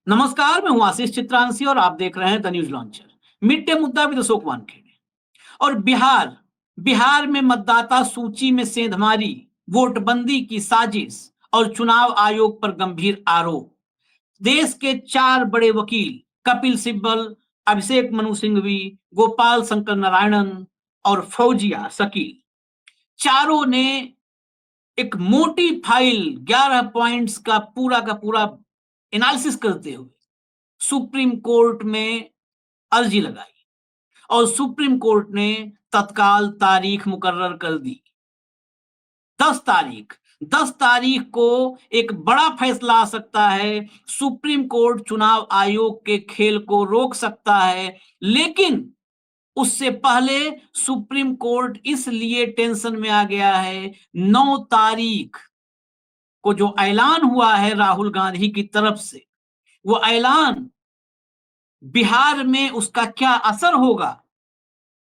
नमस्कार, मैं हूं आशीष चित्रांशी और आप देख रहे हैं the news launcher. Mid day मुद्दा विद अशोक वानखेड़े। और बिहार में मतदाता सूची में सेंधमारी, वोटबंदी की साजिश और चुनाव आयोग पर गंभीर आरोप। देश के 4 बड़े वकील कपिल सिब्बल, अभिषेक मनु सिंघवी, गोपाल शंकर नारायणन और फौजिया शकील, चारों ने एक मोटी फाइल 11 पॉइंट्स का पूरा एनालिसिस करते हुए सुप्रीम कोर्ट में अर्जी लगाई और सुप्रीम कोर्ट ने तत्काल तारीख मुकर्रर कर दी। 10 तारीख 10 तारीख को एक बड़ा फैसला आ सकता है। सुप्रीम कोर्ट चुनाव आयोग के खेल को रोक सकता है, लेकिन उससे पहले सुप्रीम कोर्ट इसलिए टेंशन में आ गया है। 9 तारीख को जो ऐलान हुआ है राहुल गांधी की तरफ से, वो ऐलान बिहार में उसका क्या असर होगा,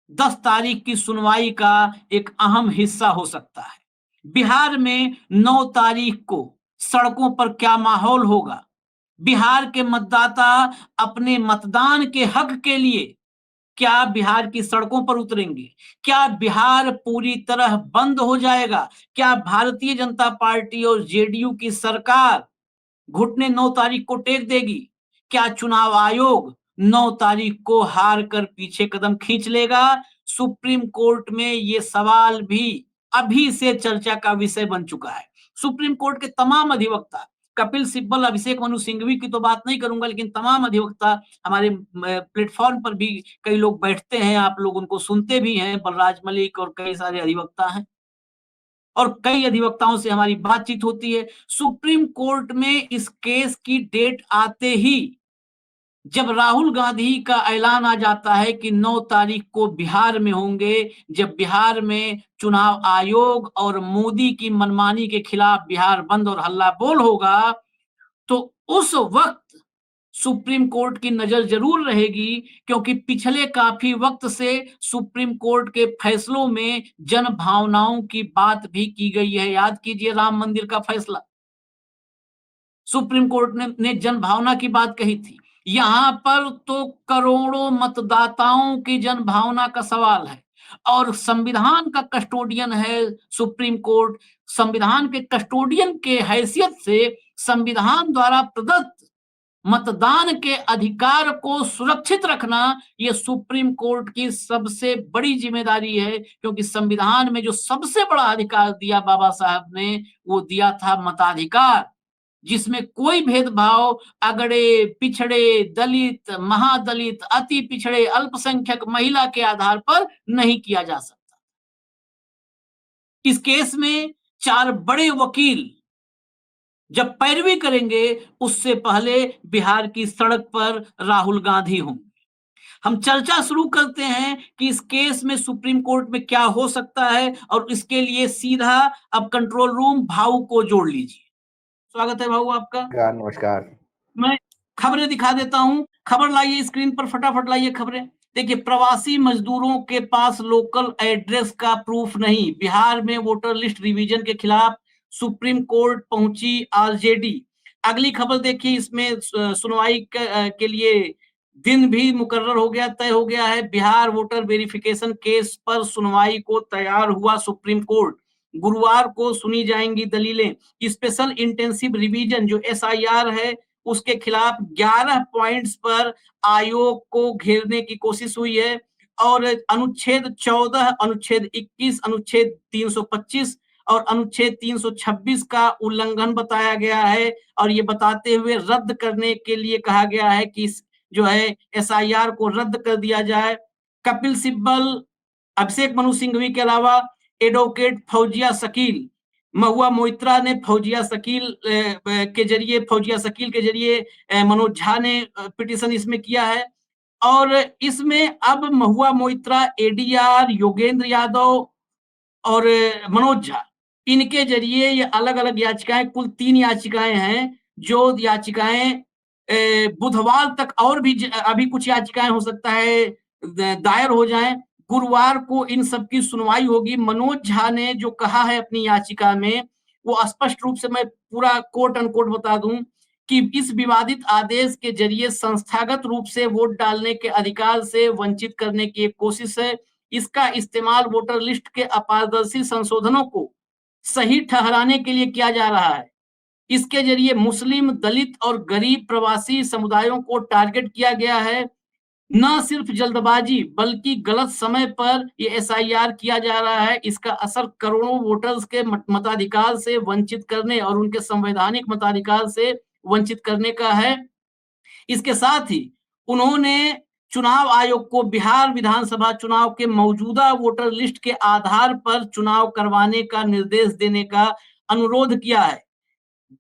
10 तारीख की सुनवाई का एक अहम हिस्सा हो सकता है। बिहार में 9 तारीख को सड़कों पर क्या माहौल होगा, बिहार के मतदाता अपने मतदान के हक के लिए क्या बिहार की सड़कों पर उतरेंगे, क्या बिहार पूरी तरह बंद हो जाएगा, क्या भारतीय जनता पार्टी और जेडीयू की सरकार घुटने 9 तारीख को टेक देगी, क्या चुनाव आयोग 9 तारीख को हार कर पीछे कदम खींच लेगा। सुप्रीम कोर्ट में ये सवाल भी अभी से चर्चा का विषय बन चुका है। सुप्रीम कोर्ट के तमाम अधिवक्ता, कपिल सिब्बल, अभिषेक मनु सिंघवी की तो बात नहीं करूंगा, लेकिन तमाम अधिवक्ता हमारे प्लेटफॉर्म पर भी कई लोग बैठते हैं, आप लोग उनको सुनते भी हैं, बलराज मलिक और कई सारे अधिवक्ता हैं और कई अधिवक्ताओं से हमारी बातचीत होती है। सुप्रीम कोर्ट में इस केस की डेट आते ही जब राहुल गांधी का ऐलान आ जाता है कि 9 तारीख को बिहार में होंगे, जब बिहार में चुनाव आयोग और मोदी की मनमानी के खिलाफ बिहार बंद और हल्ला बोल होगा, तो उस वक्त सुप्रीम कोर्ट की नजर जरूर रहेगी, क्योंकि पिछले काफी वक्त से सुप्रीम कोर्ट के फैसलों में जन भावनाओं की बात भी की गई है। याद कीजिए राम मंदिर का फैसला, सुप्रीम कोर्ट ने जन भावना की बात कही थी। यहां पर तो करोड़ों मतदाताओं की जन भावना का सवाल है और संविधान का कस्टोडियन है सुप्रीम कोर्ट। संविधान के कस्टोडियन के हैसियत से संविधान द्वारा प्रदत्त मतदान के अधिकार को सुरक्षित रखना यह सुप्रीम कोर्ट की सबसे बड़ी जिम्मेदारी है, क्योंकि संविधान में जो सबसे बड़ा अधिकार दिया बाबा साहब ने, वो दिया था मताधिकार, जिसमें कोई भेदभाव अगड़े, पिछड़े, दलित, महादलित, अति पिछड़े, अल्पसंख्यक, महिला के आधार पर नहीं किया जा सकता। इस केस में 4 बड़े वकील जब पैरवी करेंगे, उससे पहले बिहार की सड़क पर राहुल गांधी होंगे। हम चर्चा शुरू करते हैं कि इस केस में सुप्रीम कोर्ट में क्या हो सकता है, और इसके लिए सीधा अब कंट्रोल रूम भाऊ को जोड़ लीजिए। स्वागत है भाऊ आपका। नमस्कार। मैं खबरें दिखा देता हूं। खबर लाइए स्क्रीन पर, फटाफट लाइए खबरें। देखिए, प्रवासी मजदूरों के पास लोकल एड्रेस का प्रूफ नहीं, बिहार में वोटर लिस्ट रिवीजन के खिलाफ सुप्रीम कोर्ट पहुंची आरजेडी। अगली खबर देखिए, इसमें सुनवाई के लिए दिन भी मुकर्रर हो गया, तय हो गया है। बिहार वोटर वेरिफिकेशन केस पर सुनवाई को तैयार हुआ सुप्रीम कोर्ट। गुरुवार को सुनी जाएंगी दलीलें। स्पेशल इंटेंसिव रिवीजन जो एसआईआर है, उसके खिलाफ 11 पॉइंट्स पर आयोग को घेरने की कोशिश हुई है और अनुच्छेद 14, अनुच्छेद 21, अनुच्छेद 325 और अनुच्छेद 326 का उल्लंघन बताया गया है, और ये बताते हुए रद्द करने के लिए कहा गया है कि जो है एसआईआर को रद्द कर दिया जाए। कपिल सिब्बल, अभिषेक मनु सिंघवी के अलावा एडवोकेट फौजिया शकील, महुआ मोइत्रा ने फौजिया शकील के जरिए मनोज झा ने पिटीशन इसमें किया है, और इसमें अब महुआ मोइत्रा, एडीआर, योगेंद्र यादव और मनोज झा, इनके जरिए ये अलग अलग याचिकाएं, कुल 3 याचिकाएं हैं। जो याचिकाएं बुधवार तक और भी अभी कुछ याचिकाएं हो सकता है दायर हो जाएं। गुरुवार को इन सब की सुनवाई होगी। मनोज झा ने जो कहा है अपनी याचिका में, वो स्पष्ट रूप से मैं पूरा कोट अनकोट बता दूं कि इस विवादित आदेश के जरिए संस्थागत रूप से वोट डालने के अधिकार से वंचित करने की एक कोशिश है। इसका इस्तेमाल वोटर लिस्ट के अपारदर्शी संशोधनों को सही ठहराने के लिए किया जा रहा है। इसके जरिए मुस्लिम, दलित और गरीब प्रवासी समुदायों को टारगेट किया गया है। न सिर्फ जल्दबाजी बल्कि गलत समय पर ये एसआईआर किया जा रहा है। इसका असर करोड़ों वोटर्स के मताधिकार से वंचित करने और उनके संवैधानिक मताधिकार से वंचित करने का है। इसके साथ ही उन्होंने चुनाव आयोग को बिहार विधानसभा चुनाव के मौजूदा वोटर लिस्ट के आधार पर चुनाव करवाने का निर्देश देने का अनुरोध किया है।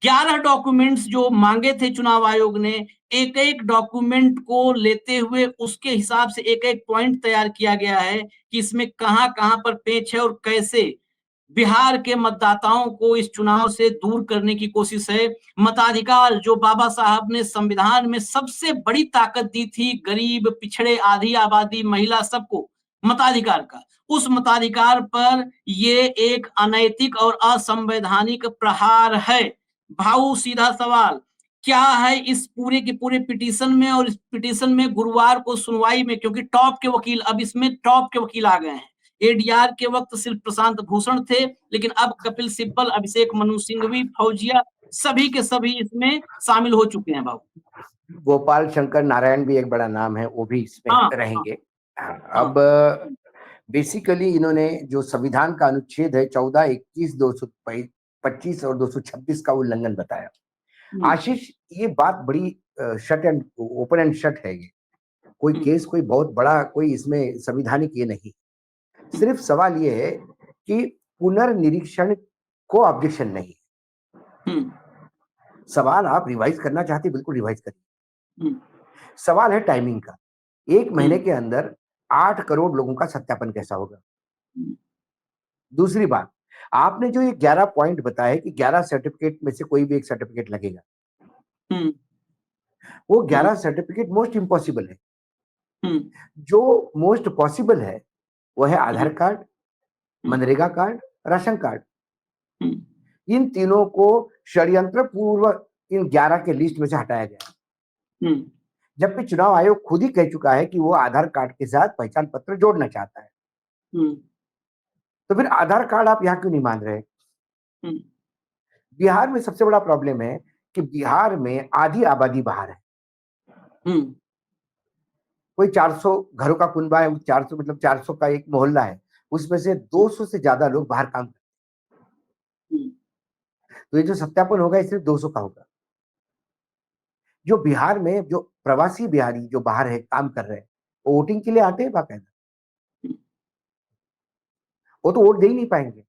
11 डॉक्यूमेंट्स जो मांगे थे चुनाव आयोग ने, एक-एक डॉक्यूमेंट को लेते हुए उसके हिसाब से एक-एक पॉइंट तैयार किया गया है कि इसमें कहाँ-कहाँ पर पेच है और कैसे बिहार के मतदाताओं को इस चुनाव से दूर करने की कोशिश है। मताधिकार जो बाबा साहब ने संविधान में सबसे बड़ी ताकत दी थी, गरीब, पिछड़े, आधी आबादी, महिला सबको मताधिकार का, उस मताधिकार पर ये एक अनैतिक और असंवैधानिक प्रहार है। भाऊ सीधा सवाल, क्या है इस पूरे के पूरे पिटीशन में, और इस पिटीशन में गुरुवार को सुनवाई में, क्योंकि टॉप के वकील अब इसमें टॉप के वकील आ गए हैं। एडीआर के वक्त सिर्फ प्रशांत भूषण थे, लेकिन अब कपिल सिब्बल, अभिषेक मनु सिंघवी, फौजिया सभी के सभी इसमें शामिल हो चुके हैं बाबू। गोपाल शंकर नारायण भी एक बड़ा नाम है, वो भी इसमें रहेंगे। अब बेसिकली इन्होंने जो संविधान का अनुच्छेद है 14, 21, 225 और 226 का उल्लंघन बताया। आशीष, ये बात बड़ी shut and open and shut है। ये कोई केस कोई बहुत बड़ा कोई इसमें संवैधानिक ये नहीं, सिर्फ सवाल ये है कि पुनर्निरीक्षण को ऑब्जेक्शन नहीं। सवाल आप रिवाइज करना चाहते बिल्कुल रिवाइज करिए। सवाल है टाइमिंग का। 1 महीने के अंदर 8 करोड़ लोगों का सत्यापन कैसा होगा? दूसरी बात, आपने जो ये 11 पॉइंट बताया कि 11 सर्टिफिकेट में से कोई भी एक सर्टिफिकेट लगेगा, वो 11 सर्टिफिकेट मोस्ट इम्पॉसिबल है। जो मोस्ट पॉसिबल है वो है आधार कार्ड, मनरेगा कार्ड, राशन कार्ड। इन तीनों को षड्यंत्र पूर्वक इन 11 के लिस्ट में से हटाया गया, जबकि चुनाव आयोग खुद ही कह चुका है कि वो आधार कार्ड के साथ पहचान पत्र जोड़ना चाहता है। तो फिर आधार कार्ड आप यहाँ क्यों नहीं मान रहे? बिहार में सबसे बड़ा प्रॉब्लम है कि बिहार में आधी आबादी बाहर है। कोई 400 घरों का कुनबा है, 400 मतलब 400 का एक मोहल्ला है, उसमें से 200 से ज्यादा लोग बाहर काम करते हैं। तो ये जो सत्यापन होगा ये सिर्फ 200 का होगा। जो बिहार में जो प्रवासी बिहारी जो बाहर है काम कर रहे हैं, वो वोटिंग के लिए आते हैं बाकायदा, वो तो वोट दे ही नहीं पाएंगे।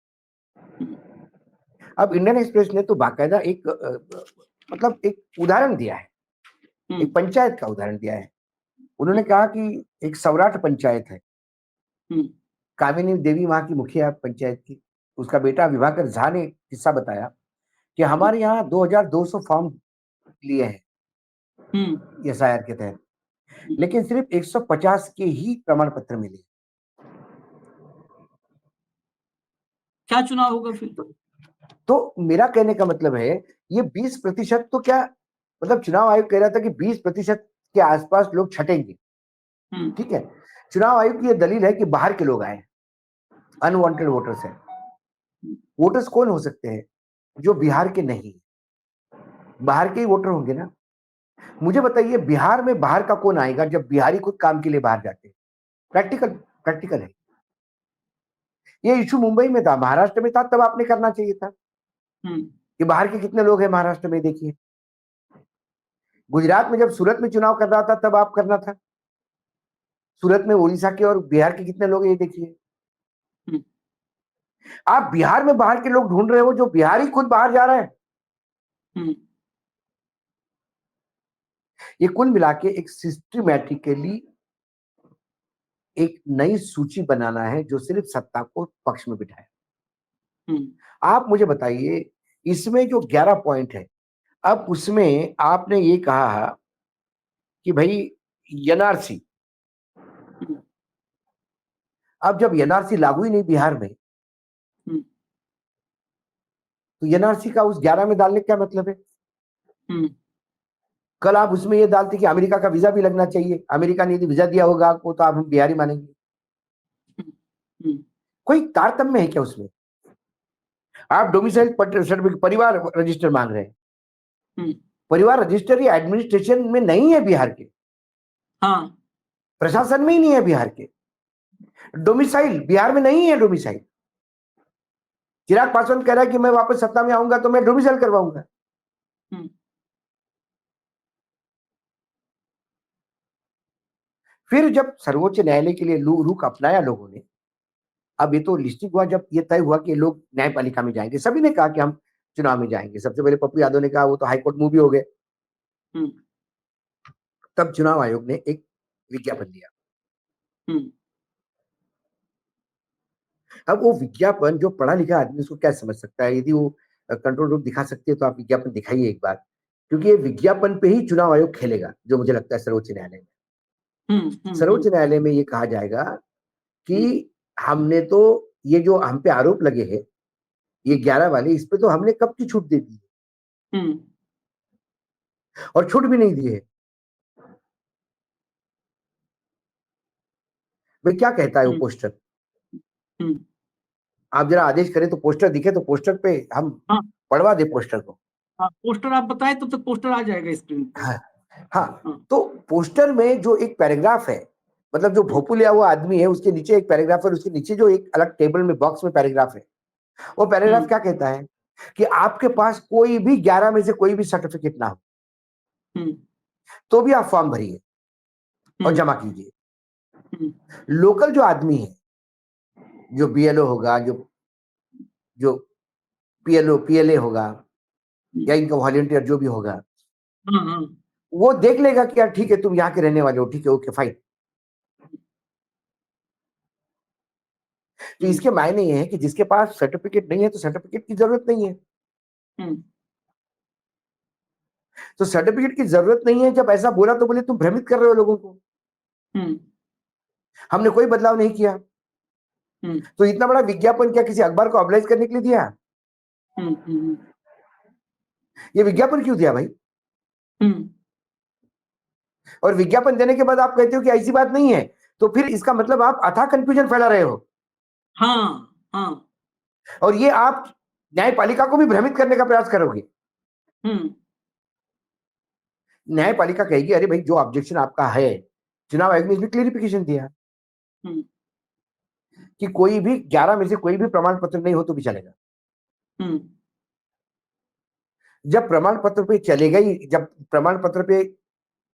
अब इंडियन एक्सप्रेस ने तो बाकायदा एक मतलब एक उदाहरण दिया है, एक पंचायत का उदाहरण दिया है। उन्होंने कहा कि एक सौराठ पंचायत है, कामिनी देवी वहां की मुखिया पंचायत की, उसका बेटा विभाकर झा ने किस्सा बताया कि हमारे यहाँ 2200 फॉर्म लिए हैं एसआईआर के तहत, लेकिन सिर्फ 150 के ही प्रमाण पत्र मिले। क्या चुनाव होगा फिर? तो मेरा कहने का मतलब है ये 20% तो क्या, मतलब चुनाव आयोग कह रहा था कि 20% के आसपास लोग छटेंगे। ठीक है, चुनाव आयोग की यह दलील है कि बाहर के लोग आए, अनवांटेड वोटर्स हैं। वोटर्स कौन हो सकते हैं? जो बिहार के नहीं, बाहर के ही वोटर होंगे ना। मुझे बताइए बिहार में बाहर का कौन आएगा जब बिहारी खुद काम के लिए बाहर जाते हैं? प्रैक्टिकल है। ये इशू मुंबई में था, महाराष्ट्र में था, तब आपने करना चाहिए था कि बाहर के कितने लोग हैं महाराष्ट्र में। देखिए गुजरात में जब सूरत में चुनाव कर रहा था तब आप करना था। सूरत में उड़ीसा के और बिहार के कितने लोग हैं ये देखिए। आप बिहार में बाहर के लोग ढूंढ रहे हो, जो बिहारी खुद बाहर जा रहा है। ये कुल मिला के एक सिस्टमैटिकली एक नई सूची बनाना है जो सिर्फ सत्ता को पक्ष में बिठाए। आप मुझे बताइए इसमें जो 11 पॉइंट है, अब उसमें आपने ये कहा कि भाई एनआरसी, अब जब एनआरसी लागू ही नहीं बिहार में, तो एनआरसी का उस 11 में डालने का क्या मतलब है? कल आप उसमें ये डालते कि अमेरिका का वीजा भी लगना चाहिए, अमेरिका ने यदि वीजा दिया होगा आपको तो आप हम बिहारी मानेंगे। हम्म, कोई तारतम्य है क्या उसमें? आप डोमिसाइल सर्टिफिकेट, परिवार रजिस्टर मांग रहे हैं। हम्म, परिवार रजिस्टर ये एडमिनिस्ट्रेशन में नहीं है बिहार के, हाँ, प्रशासन में ही नहीं है बिहार के। डोमिसाइल बिहार में नहीं है डोमिसाइल। चिराग पासवान कह रहा है कि मैं वापस सत्ता में आऊंगा तो मैं डोमिसाइल करवाऊंगा। हम्म, फिर जब सर्वोच्च न्यायालय के लिए रुख अपनाया लोगों ने, अब ये तो लिस्टिंग हुआ, जब ये तय हुआ कि लोग न्यायपालिका में जाएंगे, सभी ने कहा कि हम चुनाव में जाएंगे। सबसे पहले पप्पू यादव ने कहा, वो तो हाईकोर्ट मूव भी हो गए। हम्म, तब चुनाव आयोग ने एक विज्ञापन दिया। हम्म, अब वो विज्ञापन, जो पढ़ा लिखा आदमी उसको क्या समझ सकता है? यदि वो कंट्रोल रूम दिखा सकती है तो आप विज्ञापन दिखाइए एक बार, क्योंकि ये विज्ञापन पे ही चुनाव आयोग खेलेगा, जो मुझे लगता है सर्वोच्च न्यायालय में। हम्म, हम्म, सर्वोच्च न्यायालय में ये कहा जाएगा कि हम्म, हमने तो, ये जो हम पे आरोप लगे हैं, ये 11 वाले, इस पे तो हमने कब की छूट दे दी है, हम्म, और छूट भी नहीं दी है। भाई क्या कहता है वो हम्म, पोस्टर? हम्म, आप जरा आदेश करें तो पोस्टर दिखे, तो पोस्टर पे हम हाँ, पढ़वा दे पोस्टर को। हाँ, पोस्टर आप बताए तो पोस्टर आ जाएगा स्क्रीन पे। हाँ, हाँ, हाँ, तो पोस्टर में जो एक पैराग्राफ है, मतलब जो हम्म, भोंपू लिया हुआ आदमी है, उसके नीचे एक पैराग्राफ है, और उसके नीचे जो एक अलग टेबल में बॉक्स में पैराग्राफ है, वो पैराग्राफ हम्म, क्या कहता है कि आपके पास कोई भी 11 में से कोई भी सर्टिफिकेट ना हो हम्म, तो भी आप फॉर्म भरिए और हम्म, जमा कीजिए। हम्म, लोकल जो आदमी है, जो बीएलओ होगा, जो जो पीएलओ पीएलए होगा, या इनका वॉलंटियर जो भी होगा, हाँ, हाँ, वो देख लेगा कि यार ठीक है, तुम यहाँ के रहने वाले हो, ठीक है, ओके फाइन। तो हम्म, इसके मायने ये है कि जिसके पास सर्टिफिकेट नहीं है तो सर्टिफिकेट की जरूरत नहीं है। हम्म, तो सर्टिफिकेट की जरूरत नहीं है, जब ऐसा बोला तो बोले तुम भ्रमित कर रहे हो लोगों को, हम्म, हमने कोई बदलाव नहीं किया। हम्म, तो इतना बड़ा विज्ञापन क्या किसी अखबार को ऑब्लाइज करने के लिए दिया? हम्म, हम्म, ये विज्ञापन क्यों दिया भाई? हम्म, और विज्ञापन देने के बाद आप कहते हो कि ऐसी बात नहीं है, तो फिर इसका मतलब आप अथाह कंफ्यूजन फैला रहे हो, हाँ, हाँ, और ये आप न्यायपालिका को भी भ्रमित करने का प्रयास करोगे। हम्म, न्यायपालिका कहेगी अरे भाई, जो ऑब्जेक्शन आपका है, चुनाव आयोग ने इसमें क्लियरिफिकेशन दिया हम्म, कि कोई भी 11 में से कोई भी प्रमाण पत्र नहीं हो तो भी चलेगा। हम्म, जब प्रमाण पत्र पे चलेगा ही, जब प्रमाण पत्र पे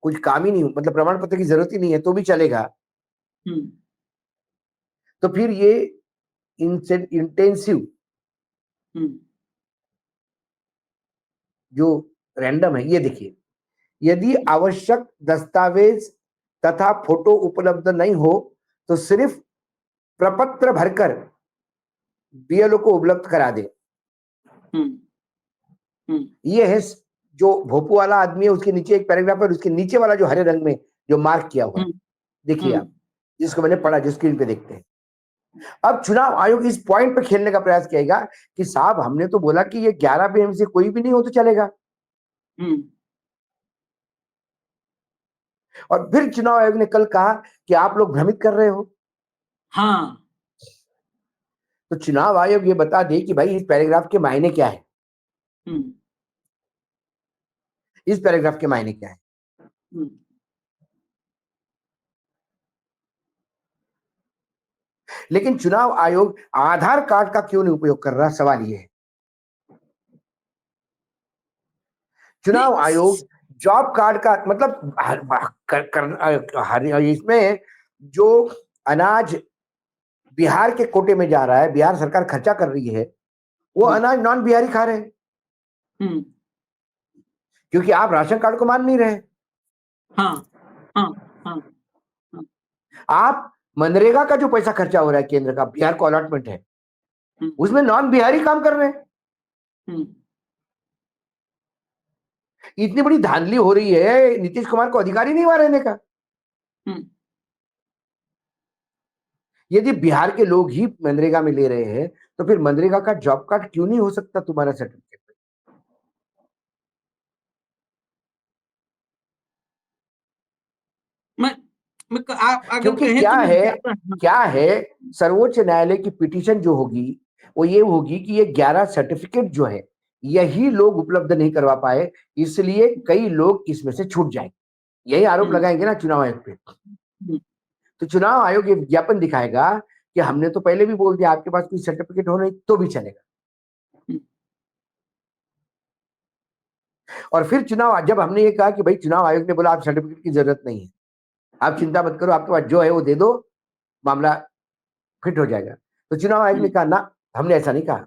कुछ काम ही नहीं, मतलब प्रमाण पत्र की जरूरत ही नहीं है तो भी चलेगा, हम्म, तो फिर ये इंटेंसिव हम्म, जो रैंडम है, ये देखिए, यदि आवश्यक दस्तावेज तथा फोटो उपलब्ध नहीं हो तो सिर्फ प्रपत्र भरकर बीएलओ को उपलब्ध करा दे। हम्म, हम्म, ये है जो भोपू वाला आदमी है, उसके नीचे एक पैराग्राफ है, उसके नीचे वाला जो हरे रंग में जो मार्क किया हुआ है, हम्म, देखिए हम्म, आप, जिसको मैंने पढ़ा, जो स्क्रीन पे देखते हैं। अब चुनाव आयोग इस पॉइंट पे खेलने का प्रयास किएगा कि साहब हमने तो बोला कि ये 11 पे में से कोई भी नहीं हो तो चलेगा, हम्म, और फिर चुनाव आयोग ने कल कहा कि आप लोग भ्रमित कर रहे हो। हाँ, तो चुनाव आयोग ये बता दे कि भाई इस पैराग्राफ के मायने क्या है, हम्म, इस पैराग्राफ के मायने क्या है। हम्म, लेकिन चुनाव आयोग आधार कार्ड का क्यों नहीं उपयोग कर रहा, सवाल ये है। नहीं, चुनाव आयोग जॉब कार्ड का मतलब इसमें जो अनाज बिहार के कोटे में जा रहा है, बिहार सरकार खर्चा कर रही है, वो हम्म, अनाज नॉन बिहारी खा रहे हैं, हम्म, क्योंकि आप राशन कार्ड को मान नहीं रहे। हाँ, हाँ, हाँ, हाँ, आप मनरेगा का जो पैसा खर्चा हो रहा है केंद्र का, बिहार को अलॉटमेंट है, हम्म, उसमें नॉन बिहारी काम कर रहे हैं। हम्म, इतनी बड़ी धांधली हो रही है, नीतीश कुमार को अधिकार ही नहीं वहां रहने का। हम्म, यदि बिहार के लोग ही मनरेगा में ले रहे हैं तो फिर मनरेगा का जॉब कार्ड क्यों नहीं हो सकता तुम्हारा सर्टिफिकेट? आप अगर क्योंकि कहें तो मैं क्या है सर्वोच्च न्यायालय की पिटीशन जो होगी वो ये होगी कि ये 11 सर्टिफिकेट जो है यही लोग उपलब्ध नहीं करवा पाए, इसलिए कई लोग इसमें से छूट जाएंगे, यही आरोप लगाएंगे ना चुनाव आयोग पे। तो चुनाव आयोग ये विज्ञापन दिखाएगा कि हमने तो पहले भी बोल दिया आपके पास कोई सर्टिफिकेट हो नहीं तो भी चलेगा। और फिर जब हमने ये कहा कि भाई चुनाव आयोग ने बोला आप सर्टिफिकेट की जरूरत नहीं है, आप चिंता मत करो, आपके पास जो है वो दे दो, मामला फिट हो जाएगा, तो चुनाव आयोग ने कहा ना, हमने ऐसा नहीं कहा,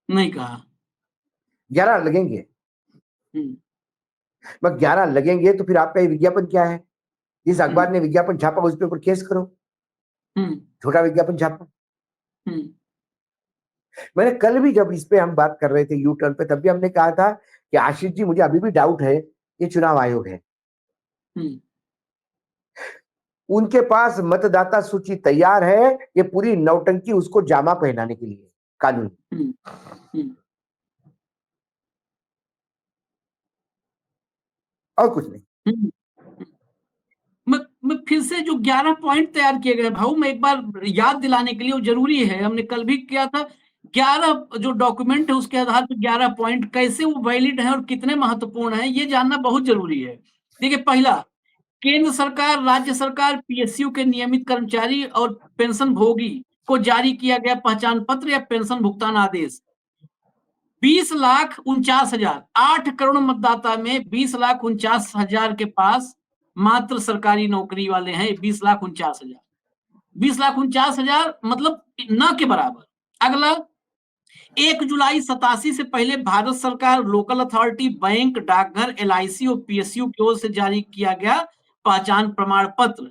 नहीं कहा 11 लगेंगे। बस 11 लगेंगे तो फिर आपका ये विज्ञापन क्या है? जिस अखबार ने विज्ञापन छापा उसके ऊपर केस करो, छोटा विज्ञापन छापा। मैंने कल भी जब इस पे हम बात कर रहे थे यू टर्न पे, तब भी हमने कहा था कि आशीष जी मुझे अभी भी डाउट है ये चुनाव आयोग है, उनके पास मतदाता सूची तैयार है, ये पूरी नौटंकी उसको जामा पहनाने के लिए कानून। और कुछ नहीं। मैं फिर से जो 11 पॉइंट तैयार किए गए भाऊ, मैं एक बार याद दिलाने के लिए, वो जरूरी है, हमने कल भी किया था। 11 जो डॉक्यूमेंट है उसके आधार पर 11 पॉइंट कैसे वो वैलिड है और कितने महत्वपूर्ण है ये जानना बहुत जरूरी है। देखिए, पहला, केंद्र सरकार, राज्य सरकार, पीएसयू के नियमित कर्मचारी और पेंशन भोगी को जारी किया गया पहचान पत्र या पेंशन भुगतान आदेश। 20,49,000, 8 करोड़ मतदाता में 20,49,000 के पास मात्र सरकारी नौकरी वाले हैं। 20,49,000, 20,49,000 मतलब न के बराबर। अगला, 1 जुलाई 87 से पहले भारत सरकार, लोकल अथॉरिटी, बैंक, डाकघर, एलआईसी और पीएसयू की ओर से जारी किया गया पहचान पत्र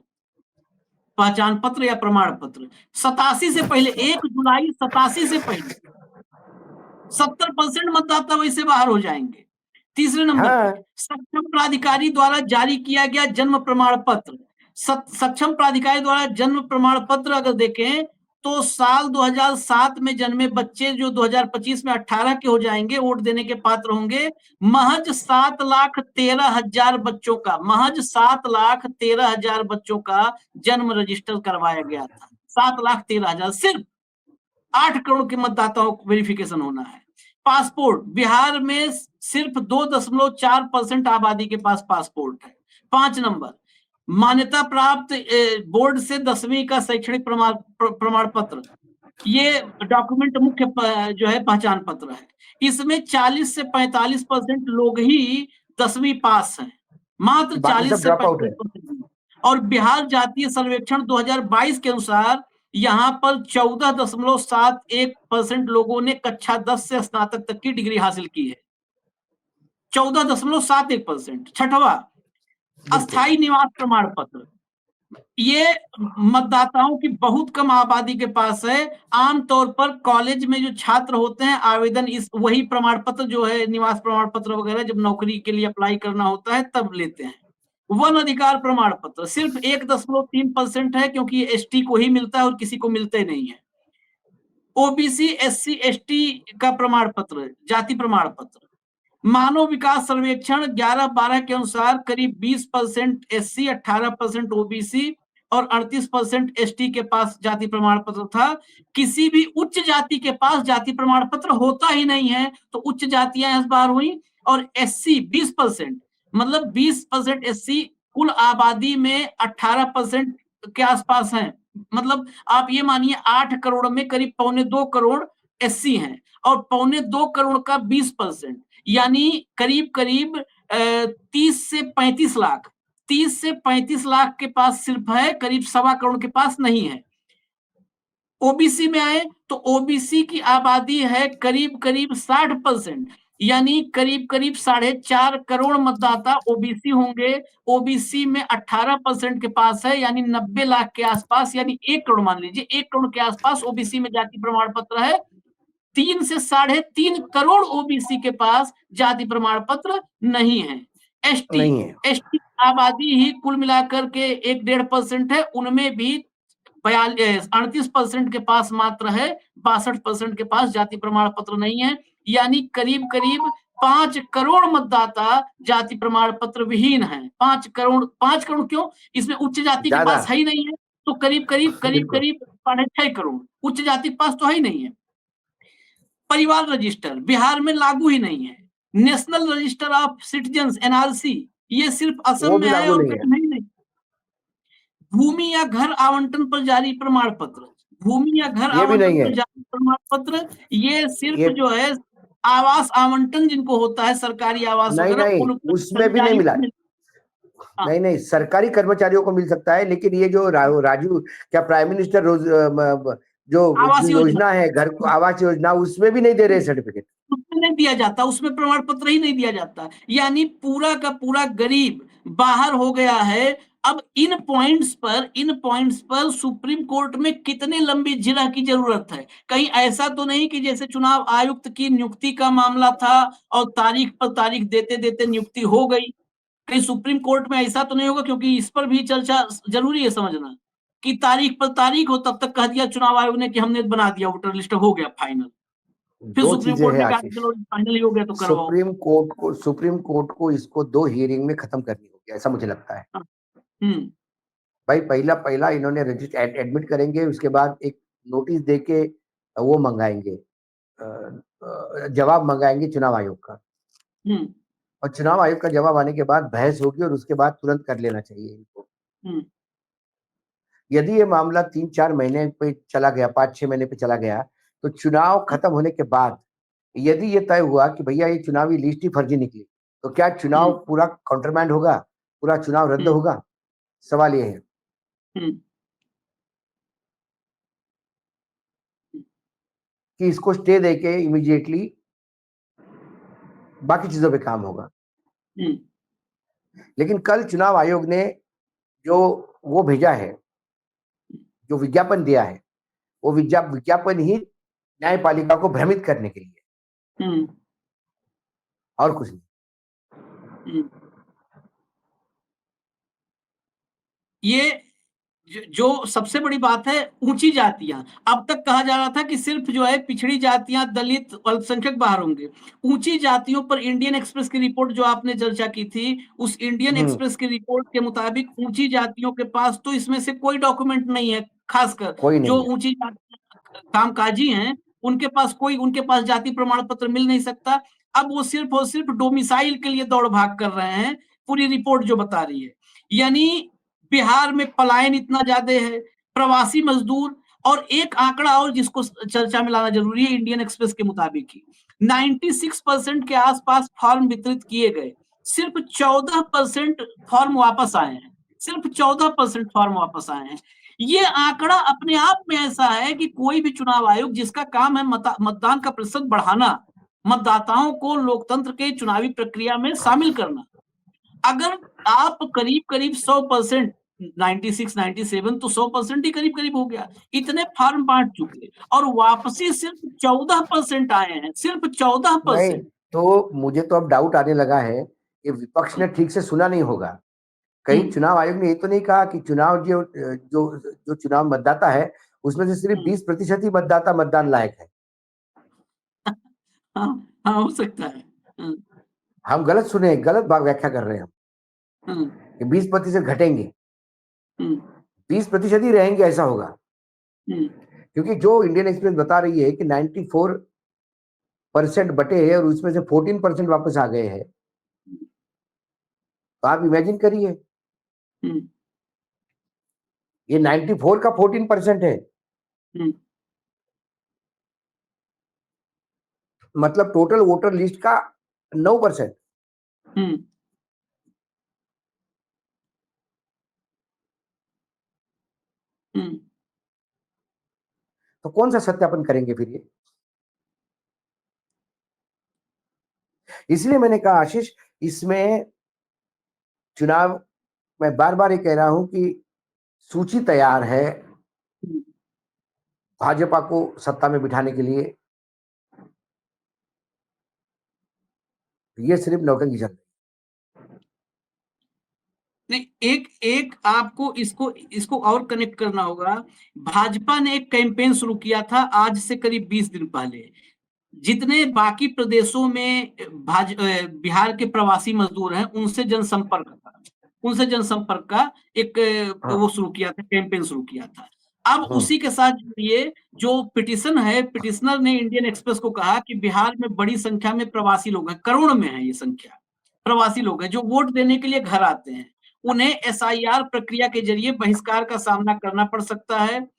या प्रमाण पत्र। 87 से पहले, 1 जुलाई 87 से पहले 70% मतदाता वैसे बाहर हो जाएंगे। तीसरे नंबर पे, सक्षम प्राधिकारी द्वारा जारी किया गया जन्म प्रमाण पत्र। सक्षम प्राधिकारी द्वारा जन्म प्रमाण पत्र अगर देखें तो साल 2007 में जन्मे बच्चे जो 2025 में 18 के हो जाएंगे, वोट देने के पात्र होंगे। महज 7,13,000 बच्चों का, महज 7,13,000 बच्चों का जन्म रजिस्टर करवाया गया था। 7,13,000, सिर्फ 8 करोड़ के मतदाताओं को वेरिफिकेशन होना है। पासपोर्ट, बिहार में सिर्फ 2.4% आबादी के पास पासपोर्ट है। 5 नंबर, मान्यता प्राप्त बोर्ड से 10वीं का शैक्षणिक प्रमाण पत्र, ये डॉक्यूमेंट मुख्य जो है पहचान पत्र है। इसमें 40 से 45% लोग ही 10वीं पास हैं, मात्र 40 से 45%। और बिहार जातीय सर्वेक्षण 2022 के अनुसार यहाँ पर 14.71% लोगों ने कक्षा 10 से स्नातक तक की डिग्री हासिल की है। 14.71%। छठवा, अस्थायी निवास प्रमाण पत्र, ये मतदाताओं की बहुत कम आबादी के पास है। आमतौर पर कॉलेज में जो छात्र होते हैं, आवेदन इस वही प्रमाण पत्र जो है, निवास प्रमाण पत्र वगैरह, जब नौकरी के लिए अप्लाई करना होता है तब लेते हैं। वन अधिकार प्रमाण पत्र सिर्फ 1.3% है, क्योंकि एसटी को ही मिलता है और किसी को मिलते नहीं है। ओबीसी, एससी, एसटी का प्रमाण पत्र, जाति प्रमाण पत्र। मानव विकास सर्वेक्षण 11-12 के अनुसार करीब 20% एससी, 18% ओबीसी और 38% एसटी के पास जाति प्रमाण पत्र था। किसी भी उच्च जाति के पास जाति प्रमाण पत्र होता ही नहीं है, तो उच्च जातियां इस बार हुई। और एससी 20%, मतलब 20% एससी कुल आबादी में 18% के आसपास है। मतलब आप ये मानिए 8 करोड़ में करीब 2.25 करोड़ एससी हैं, और 2.25 करोड़ का 20%, यानी करीब करीब 30 से 35 लाख, 30 से 35 लाख के पास सिर्फ है, करीब 1.25 करोड़ के पास नहीं है। ओबीसी में आए तो ओबीसी की आबादी है करीब करीब 60%, यानी करीब करीब 4.5 करोड़ मतदाता ओबीसी होंगे। ओबीसी में 18% के पास है, यानी 90 लाख के आसपास, यानी 1 करोड़ मान लीजिए, 1 करोड़ के आसपास ओबीसी में जाति प्रमाण पत्र है। 3 से 3.5 करोड़ ओबीसी के पास जाति प्रमाण पत्र नहीं है। एसटी आबादी ही कुल मिलाकर के 1-1.5% है, उनमें भी 38% के पास मात्र है, 62% के पास जाति प्रमाण पत्र नहीं है, यानी करीब करीब 5 करोड़ मतदाता जाति प्रमाण पत्र विहीन है। 5 करोड़ क्यों? इसमें उच्च जाति के ज्यादा पास है ही नहीं है, तो करीब करीब करीब बिल्कुल करीब 6.5 करोड़ उच्च जाति के पास तो है ही नहीं है। परिवार रजिस्टर बिहार में लागू ही नहीं है। National register of citizens NRC ये सिर्फ असम वो में भी है लागू और नहीं है। कहीं नहीं। भूमि या घर आवंटन पर जारी प्रमाण पत्र, भूमि या घर ये भी आवंटन नहीं है। पर जारी प्रमाण पत्र ये सिर्फ ये जो है आवास आवंटन जिनको होता है, सरकारी आवास नहीं वगैरह, नहीं, उनको उसमें भी नहीं कर्मचारियों मिला। को हाँ, नहीं नहीं, सरकारी कर्मचारियों को मिल सकता है, लेकिन ये जो राजू क्या प्राइम मिनिस्टर जो आवास योजना योजना है घर को आवास योजना, उसमें भी नहीं दे रहे सर्टिफिकेट। उसमें नहीं दिया जाता, उसमें प्रमाण पत्र ही नहीं दिया जाता। यानी पूरा का पूरा गरीब बाहर हो गया है। अब इन पॉइंट्स पर सुप्रीम कोर्ट में कितने लंबी जिरह की जरूरत है? कहीं ऐसा तो नहीं कि जैसे चुनाव आयुक्त की नियुक्ति का मामला था और तारीख पर तारीख देते देते नियुक्ति हो गई, कहीं सुप्रीम कोर्ट में ऐसा तो नहीं होगा? क्योंकि इस पर भी चर्चा जरूरी है समझना कि तारीख पर तारीख हो तब तक कह दिया चुनाव आयोग ने कि हमने बना दिया, वोटर लिस्ट हो गया फाइनल, फिर दो सुप्रीम चीजें कोर्ट हैं ने कहा कि आशीष। चलो फाइनल ही हो गया तो करवाओ। सुप्रीम कोर्ट को इसको 2 हियरिंग में खत्म करनी होगी, ऐसा मुझे लगता है। हाँ, हम्म भाई पहला पहला इन्होंने रजिस्टर एडमिट करेंगे, उसके बाद एक नोटिस देके वो मंगाएंगे, जवाब मंगाएंगे चुनाव आयोग का। हम्म और चुनाव आयोग का जवाब आने के बाद बहस होगी, और उसके बाद तुरंत कर लेना चाहिए इनको। हम्म यदि ये मामला 3-4 महीने पे चला गया, 5-6 महीने पे चला गया, तो चुनाव खत्म होने के बाद यदि ये तय हुआ कि भैया ये चुनावी लिस्ट ही फर्जी निकली, तो क्या चुनाव हम्म पूरा काउंटरमैंड होगा, पूरा चुनाव रद्द हम्म होगा? सवाल ये है हम्म कि इसको स्टे देके इमीडिएटली बाकी चीजों पे काम होगा। हम्म लेकिन कल चुनाव आयोग ने जो वो भेजा है, जो विज्ञापन दिया है, वो विज्ञापन ही न्यायपालिका को भ्रमित करने के लिए, हम्म और कुछ नहीं। हम्म। ये जो सबसे बड़ी बात है, ऊंची जातियां, अब तक कहा जा रहा था कि सिर्फ जो है पिछड़ी जातियां, दलित, अल्पसंख्यक बाहर होंगे। ऊंची जातियों पर इंडियन एक्सप्रेस की रिपोर्ट जो आपने चर्चा की थी, उस इंडियन हम्म। एक्सप्रेस की रिपोर्ट के मुताबिक ऊंची जातियों के पास तो इसमें से कोई डॉक्यूमेंट नहीं है। खासकर कोई जो नहीं है। ऊंची कामकाजी हैं, उनके पास जाति प्रमाण पत्र मिल नहीं सकता। अब वो सिर्फ और सिर्फ डोमिसाइल के लिए दौड़ भाग कर रहे हैं, पूरी रिपोर्ट जो बता रही है। यानी बिहार में पलायन इतना ज्यादा है, प्रवासी मजदूर, और एक आंकड़ा और जिसको चर्चा में लाना जरूरी है इंडियन एक्सप्रेस के मुताबिक ही, 96% के आसपास फॉर्म वितरित किए गए, सिर्फ 14% फॉर्म वापस आए हैं, सिर्फ 14% फॉर्म वापस आए हैं। ये आंकड़ा अपने आप में ऐसा है कि कोई भी चुनाव आयोग जिसका काम है मतदान का प्रतिशत बढ़ाना, मतदाताओं को लोकतंत्र के चुनावी प्रक्रिया में शामिल करना, अगर आप करीब करीब 100%, 96 97 तो 100% ही करीब करीब हो गया, इतने फॉर्म बांट चुके और वापसी सिर्फ 14% आए हैं, सिर्फ नहीं, 14%। तो मुझे तो अब डाउट आने लगा है कि विपक्ष ने ठीक से सुना नहीं होगा। कहीं हम्म चुनाव आयोग ने ये तो नहीं कहा कि चुनाव जो जो जो चुनाव मतदाता है, उसमें से सिर्फ हम्म 20% ही मतदाता मतदान लायक है। हाँ हाँ, हो सकता है। हम्म हम गलत सुने, गलत व्याख्या कर रहे हैं हम, हम्म कि 20% घटेंगे। हम्म 20% ही रहेंगे ऐसा होगा, हम्म क्योंकि जो इंडियन एक्सप्रेस बता रही है कि 94% बटे हैं और उसमें से 14% वापस आ गए हैं, तो आप इमेजिन करिए, हम्म ये 94 का 14% है, हम्म मतलब टोटल वोटर लिस्ट का 9%। हम्म हम्म तो कौन सा सत्यापन करेंगे फिर ये? इसलिए मैंने कहा आशीष, इसमें चुनाव, मैं बार बार ये कह रहा हूं कि सूची तैयार है हम्म। भाजपा को सत्ता में बिठाने के लिए, ये सिर्फ नौटंकी चल रही नहीं, एक एक आपको इसको इसको और कनेक्ट करना होगा। भाजपा ने एक कैंपेन शुरू किया था आज से करीब 20 दिन पहले, जितने बाकी प्रदेशों में बिहार के प्रवासी मजदूर हैं उनसे जनसंपर्क का एक वो हाँ। शुरू किया था, कैंपेन शुरू किया था। अब हम्म। उसी के साथ जुड़िए, जो पिटिशन है, पिटिशनर ने इंडियन एक्सप्रेस को कहा कि बिहार में बड़ी संख्या में प्रवासी लोग हैं, करोड़ में है ये संख्या, प्रवासी लोग हैं जो वोट देने के लिए घर आते हैं। उन्हें एसआईआर प्रक्रिया के जरिए बहिष्कार का सामना करना पड़ सकता है।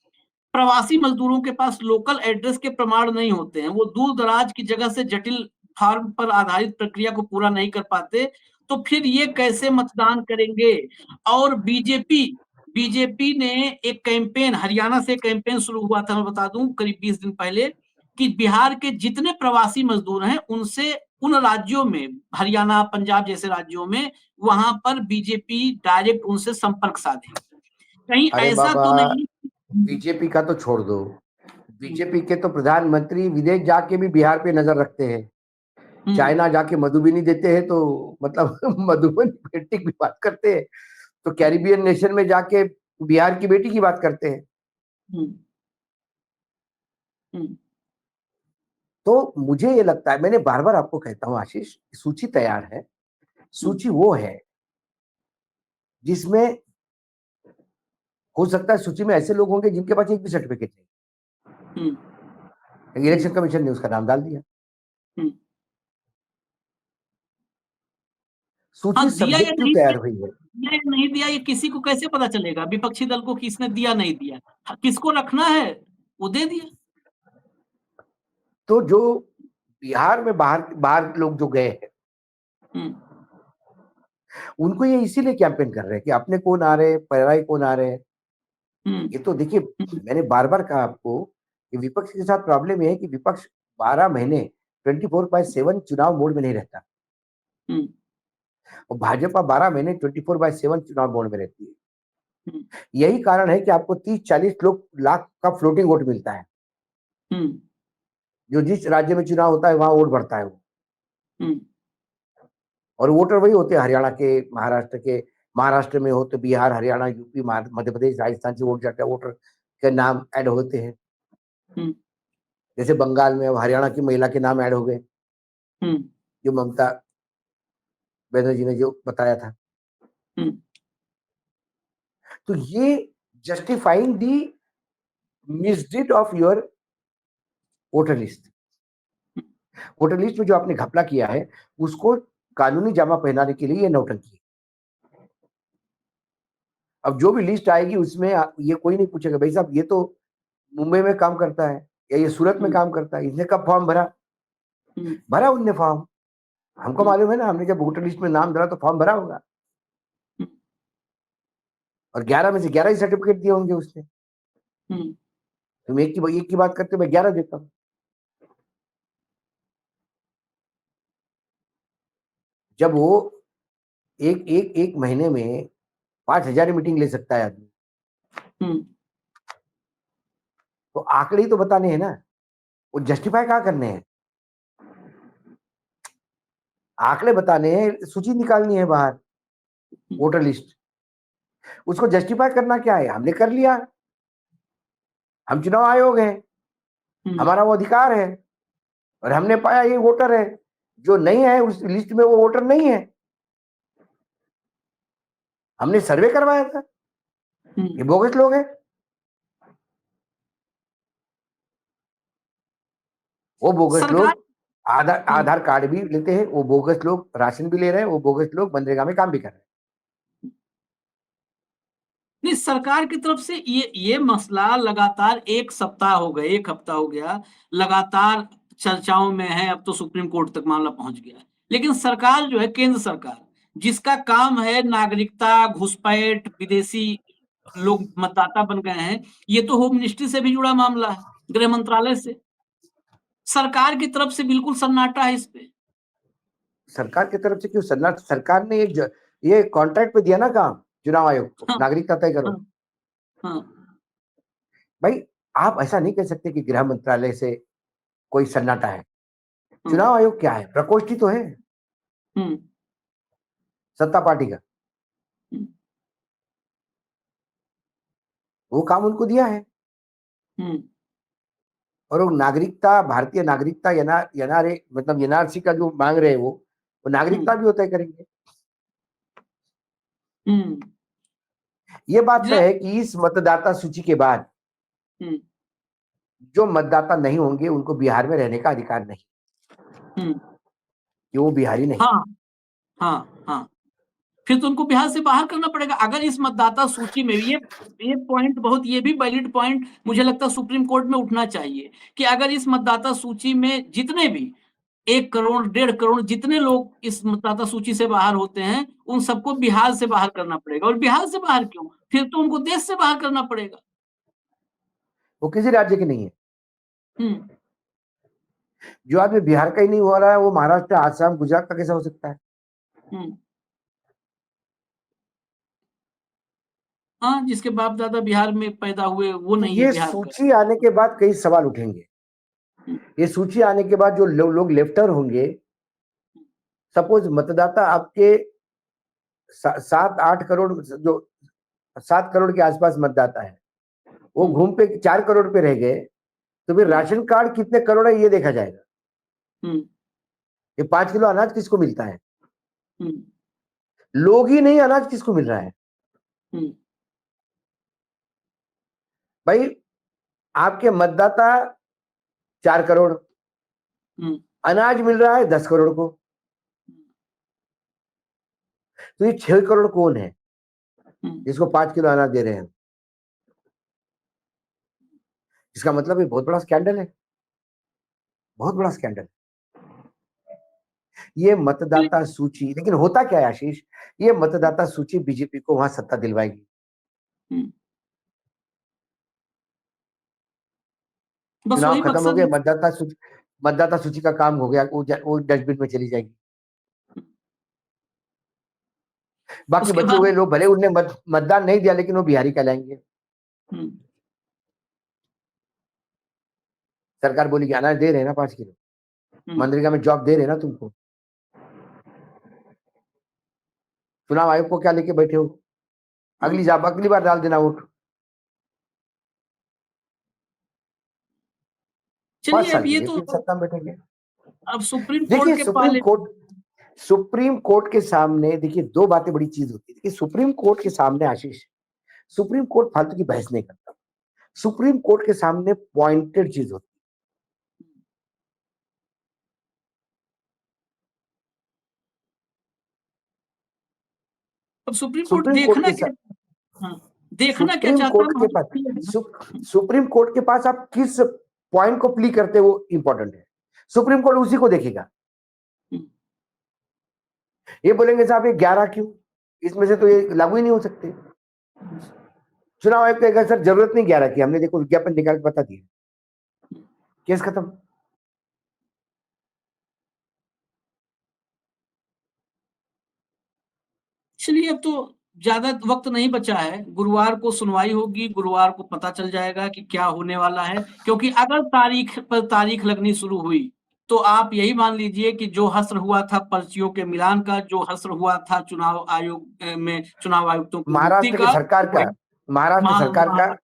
प्रवासी मजदूरों के पास लोकल एड्रेस के प्रमाण नहीं होते हैं, वो दूर दराज की जगह से जटिल फॉर्म पर आधारित प्रक्रिया को पूरा नहीं कर पाते, तो फिर ये कैसे मतदान करेंगे? और बीजेपी बीजेपी ने एक कैंपेन, हरियाणा से कैंपेन शुरू हुआ था, मैं बता दूं, करीब 20 दिन पहले, कि बिहार के जितने प्रवासी मजदूर हैं उनसे उन राज्यों में, हरियाणा, पंजाब जैसे राज्यों में, वहां पर बीजेपी डायरेक्ट उनसे संपर्क साधेगी। कहीं अरे ऐसा बाबा, तो नहीं। बीजेपी का तो छोड़ दो, बीजेपी के तो प्रधानमंत्री विदेश जाके भी बिहार पे नजर रखते हैं। हम्म चाइना जाके मधुबनी देते हैं तो मतलब मधुबनी पेंटिंग की बात करते हैं, तो कैरिबियन नेशन में जाके बिहार की बेटी की बात करते हैं। हम्म हम्म तो मुझे ये लगता है, मैंने बार बार आपको कहता हूँ आशीष, सूची तैयार है। हम्म सूची वो है जिसमें हो सकता है सूची में ऐसे लोग होंगे जिनके पास एक भी सर्टिफिकेट नहीं, हम्म हम्म इलेक्शन कमीशन ने उसका नाम डाल दिया। हम्म। हाँ, सूची दिया या सब्जेक्टिव नहीं दिया, तैयार हुई है। दिया या नहीं दिया, ये किसी को कैसे पता चलेगा विपक्षी दल को किसने दिया नहीं दिया? हाँ, किसको रखना है वो दे दिया। तो जो बिहार में बाहर बाहर लोग जो गए हैं, हम्म उनको ये इसीलिए कैंपेन कर रहे हैं कि अपने कौन आ रहे हैं, पराई कौन आ रहे हैं। हम्म ये तो देखिए, हम्म मैंने बार बार कहा आपको कि विपक्ष के साथ प्रॉब्लम ये है कि विपक्ष 12 महीने 24/7 चुनाव मोड में नहीं रहता, हम्म और भाजपा 12 महीने 24/7 चुनाव मोड में रहती है। हम्म यही कारण है कि आपको 30-40 लाख का फ्लोटिंग वोट मिलता है। हम्म जो जिस राज्य में चुनाव होता है वहां वोट बढ़ता है वो, हम्म और वोटर वही होते हैं हरियाणा के, महाराष्ट्र के। महाराष्ट्र में हो तो बिहार, हरियाणा, यूपी, मध्य प्रदेश, राजस्थान से वोट जाता है, वोटर के नाम ऐड होते हैं। हम्म जैसे बंगाल में अब हरियाणा की महिला के नाम ऐड हो गए, हम्म जो ममता बनर्जी ने जो बताया था। हम्म तो ये justifying the misdeed of your voter list. Voter list में जो आपने घपला किया है उसको कानूनी जामा पहनाने के लिए ये नौटंकी है। अब जो भी लिस्ट आएगी उसमें ये कोई नहीं पूछेगा भाई साहब ये तो मुंबई में काम करता है या ये सूरत में हम्म काम करता है, इसने कब फॉर्म भरा? हम्म भरा उनने फॉर्म, हमको हम्म मालूम है ना, हमने जब वोटर लिस्ट में नाम डाला तो फॉर्म भरा होगा, हम्म और 11 में से 11 ही सर्टिफिकेट दिए होंगे उसने। हम्म तुम एक की बात करते हो, मैं 11 देता हूँ। जब वो एक महीने में 5,000 मीटिंग ले सकता है आदमी, हम्म। तो आंकड़े ही तो बताने हैं ना, वो जस्टिफाई कहाँ करने हैं? आंकड़े बताने हैं, सूची निकालनी है बाहर, वोटर लिस्ट। उसको जस्टिफाई करना क्या है? हमने कर लिया, हम चुनाव आयोग हैं, हम्म। हमारा वो अधिकार है, और हमने पाया ये वोटर है, जो नहीं है उस लिस्ट में वो वोटर नहीं है। हमने सर्वे करवाया था, ये बोगस लोग हैं। वो बोगस सरकार। लोग आधार हम्म। आधार कार्ड भी लेते हैं, वो बोगस लोग राशन भी ले रहे हैं, वो बोगस लोग मनरेगा में काम भी कर रहे हैं। नहीं, सरकार की तरफ से ये मसला लगातार एक सप्ताह हो गए, एक हफ्ता हो गया, लगातार चर्चाओं में है। अब तो सुप्रीम कोर्ट तक मामला पहुंच गया है। लेकिन सरकार जो है, केंद्र सरकार, जिसका काम है नागरिकता, घुसपैठ, विदेशी लोग मतदाता बन गए हैं, ये तो होम मिनिस्ट्री से भी जुड़ा मामला है, गृह मंत्रालय से। सरकार की तरफ से बिल्कुल सन्नाटा है इस पे। सरकार की तरफ से क्यों? सरकार ने ये कॉन्ट्रैक्ट पे दिया ना काम चुनाव आयोग को, हाँ नागरिकता तय हाँ करो। हाँ। भाई, आप ऐसा नहीं कह सकते कि गृह मंत्रालय से कोई सन्नाटा है। हम्म चुनाव आयोग क्या है? प्रकोष्ठी तो है हम्म सत्ता पार्टी का, हम्म वो काम उनको दिया है। हम्म और वो नागरिकता, भारतीय नागरिकता एनआरए मतलब एनआरसी का जो मांग रहे हैं वो नागरिकता भी तय करेंगे। ये बात तय है कि इस मतदाता सूची के बाद जो मतदाता नहीं होंगे उनको बिहार में रहने का अधिकार नहीं, कि वो बिहारी नहीं। हाँ। फिर तो उनको बिहार से बाहर करना पड़ेगा। अगर इस मतदाता सूची में ये पॉइंट बहुत, ये भी वैलिड पॉइंट मुझे लगता है सुप्रीम कोर्ट में उठना चाहिए कि अगर इस मतदाता सूची में जितने भी 1 करोड़ 1.5 करोड़ जितने लोग इस मतदाता सूची से बाहर होते हैं, उन सबको बिहार से बाहर करना पड़ेगा। और बिहार से बाहर क्यों, फिर तो उनको देश से बाहर करना पड़ेगा। वो किसी राज्य के नहीं है। हम्म जो आदमी बिहार का ही नहीं हो रहा है वो महाराष्ट्र, आसाम, गुजरात का कैसे हो सकता है? हाँ, जिसके बाप दादा बिहार में पैदा हुए वो तो नहीं है ये बिहार का। सूची आने के बाद कई सवाल उठेंगे। ये सूची आने के बाद जो लोग लेफ्टर होंगे, सपोज मतदाता आपके 7-8 करोड़, जो 7 करोड़ के आसपास मतदाता है, वो घूम पे 4 करोड़ पे रह गए, तो फिर राशन कार्ड कितने करोड़ है ये देखा जाएगा। ये 5 किलो अनाज किसको मिलता है? लोग ही नहीं, अनाज किसको मिल रहा है? भाई आपके मतदाता 4 करोड़, अनाज मिल रहा है 10 करोड़ को, तो ये 6 करोड़ कौन है जिसको 5 किलो अनाज दे रहे हैं? इसका मतलब ये बहुत बड़ा स्कैंडल है, बहुत बड़ा स्कैंडल। ये मतदाता सूची, लेकिन होता क्या है आशीष, ये मतदाता सूची बीजेपी को वहां सत्ता दिलवाएगी। चुनाव खत्म हो गया, मतदाता सूची का काम हो गया, वो डस्टबिन में चली जाएगी। बाकी बचे हुए लोग भले उनने मतदान नहीं दिया, लेकिन वो बिहारी कहलाएंगे। सरकार बोली कि अनाज दे रहे हैं ना 5 किलो, मनरेगा में जॉब दे रहे हैं ना तुमको, चुनाव आयोग को क्या लेके बैठे हो? अगली बार डाल देना वोट। चलिए, अब ये तो सत्ता में बैठेंगे। अब सुप्रीम कोर्ट के सुप्रीम कोर्ट के सामने देखिए 2 बातें बड़ी चीज होती है। देखिए सुप्रीम कोर्ट के सामने आशीष, सुप्रीम कोर्ट फालतू की बहस नहीं करता। सुप्रीम कोर्ट के सामने पॉइंटेड चीज होती है। अब सुप्रीम कोर्ट देखना क्या चाहता है? सुप्रीम कोर्ट के पास आप किस पॉइंट को प्ली करते हो वो इंपॉर्टेंट है। सुप्रीम कोर्ट उसी को देखेगा। ये बोलेंगे साहब ये 11 क्यों, इसमें से तो ये लागू ही नहीं हो सकते। चुनाव आयोग कहेगा सर जरूरत नहीं 11 की, हमने देखो विज्ञापन निकाल के बता दिया, केस खत्म। चलिए, अब तो ज्यादा वक्त नहीं बचा है, गुरुवार को सुनवाई होगी, गुरुवार को पता चल जाएगा कि क्या होने वाला है। क्योंकि अगर तारीख पर तारीख लगनी शुरू हुई तो आप यही मान लीजिए कि जो हश्र हुआ था पर्चियों के मिलान का, जो हश्र हुआ था चुनाव आयोग में चुनाव आयुक्तों की नियुक्ति का, महाराष्ट्र सरकार का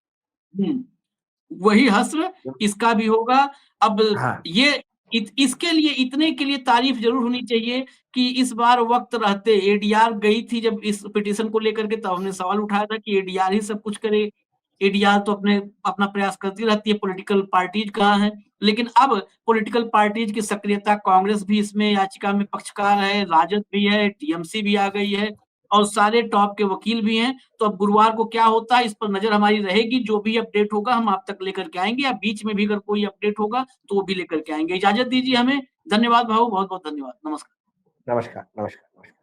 वही हश्र इसका भी होगा। अब ये इसके लिए, इतने के लिए तारीफ जरूर होनी चाहिए कि इस बार वक्त रहते एडीआर गई थी जब इस पिटीशन को लेकर के, तब हमने सवाल उठाया था कि एडीआर ही सब कुछ करे। एडीआर तो अपना प्रयास करती रहती है, पॉलिटिकल पार्टीज कहाँ है। लेकिन अब पॉलिटिकल पार्टीज की सक्रियता, कांग्रेस भी इसमें याचिका में पक्षकार है, राजद भी है, टीएमसी भी आ गई है और सारे टॉप के वकील भी हैं। तो अब गुरुवार को क्या होता है इस पर नजर हमारी रहेगी। जो भी अपडेट होगा हम आप तक लेकर के आएंगे, या बीच में भी अगर कोई अपडेट होगा तो वो भी लेकर के आएंगे। इजाजत दीजिए हमें। धन्यवाद भाऊ, बहुत बहुत धन्यवाद। नमस्कार। नमस्कार।